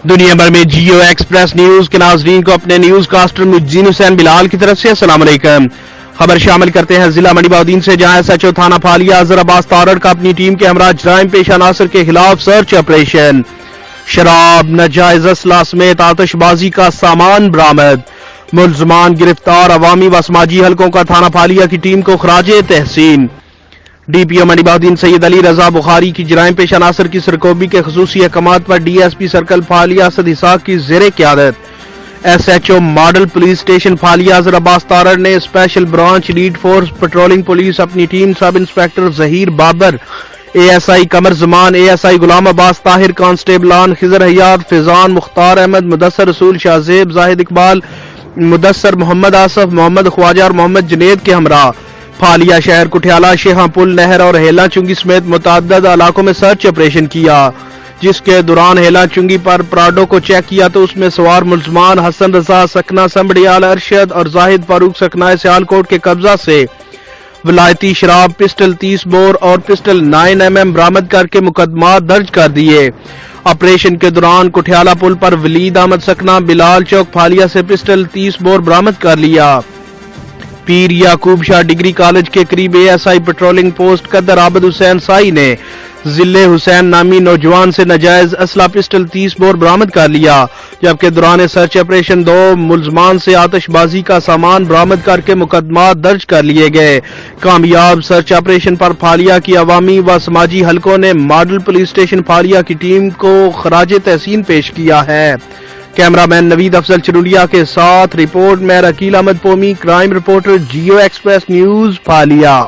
دنیا بھر میں جیو ایکسپریس نیوز کے ناظرین کو اپنے نیوز کاسٹر مجین حسین بلال کی طرف سے السلام علیکم۔ خبر شامل کرتے ہیں ضلع منڈی بہاؤالدین سے، جہاں SHO تھانہ پھالیا اظہر عباس تارڑ کا اپنی ٹیم کے ہمراہ جرائم پیش عناصر کے خلاف سرچ آپریشن۔ شراب، ناجائز اسلحہ سمیت آتش بازی کا سامان برآمد، ملزمان گرفتار۔ عوامی و سماجی حلقوں کا تھانہ پھالیا کی ٹیم کو خراج تحسین۔ DPO منڈی بہاؤالدین سید علی رضا بخاری کی جرائم پیش عناصر کی سرکوبی کے خصوصی احکامات پر DSP سرکل پھالیا اسد اسحاق کی زیر قیادت SHO model police station Phalia Azhar Abbas Tarar نے special branch lead force patrolling police اپنی team sub inspector Zaheer Babar, ASI Qamar Zaman, ASI Ghulam Abbas Tahir, کانسٹیبلان خضر حیات، فیضان، مختار احمد، مدثر رسول، شاہ زیب، زاہد اقبال، مدثر، محمد آصف، محمد خواجہ اور محمد جنید کے ہمراہ پھالیا شہر، کٹھیالہ، شیخاں پل، نہر اور ہیلا چنگی سمیت متعدد علاقوں میں سرچ آپریشن کیا، جس کے دوران ہیلا چنگی پر پراڈو کو چیک کیا تو اس میں سوار ملزمان حسن رضا سکنہ سمبڑیال ارشد اور زاہد فاروق سکنہ سیالکوٹ کے قبضہ سے ولایتی شراب، پسٹل 30 بور اور پسٹل 9mm برآمد کر کے مقدمات درج کر دیے۔ آپریشن کے دوران کٹھیالہ پل پر ولید احمد سکنہ بلال چوک پھالیا سے پسٹل 30 بور برآمد کر لیا۔ پیر یعقوب شاہ ڈگری کالج کے قریب ASI پیٹرولنگ پوسٹ قدر عابد حسین سائی نے ذل حسین نامی نوجوان سے ناجائز اسلحہ پسٹل 30 بور برآمد کر لیا، جبکہ دوران سرچ آپریشن 2 ملزمان سے آتش بازی کا سامان برآمد کر کے مقدمات درج کر لیے گئے۔ کامیاب سرچ آپریشن پر پھالیا کی عوامی و سماجی حلقوں نے ماڈل پولیس اسٹیشن پھالیا کی ٹیم کو خراج تحسین پیش کیا ہے۔ کیمرہ مین نوید افضل چرولیا کے ساتھ رپورٹ میں عقیل احمد پومی، کرائم رپورٹر جیو ایکسپریس نیوز پھالیا۔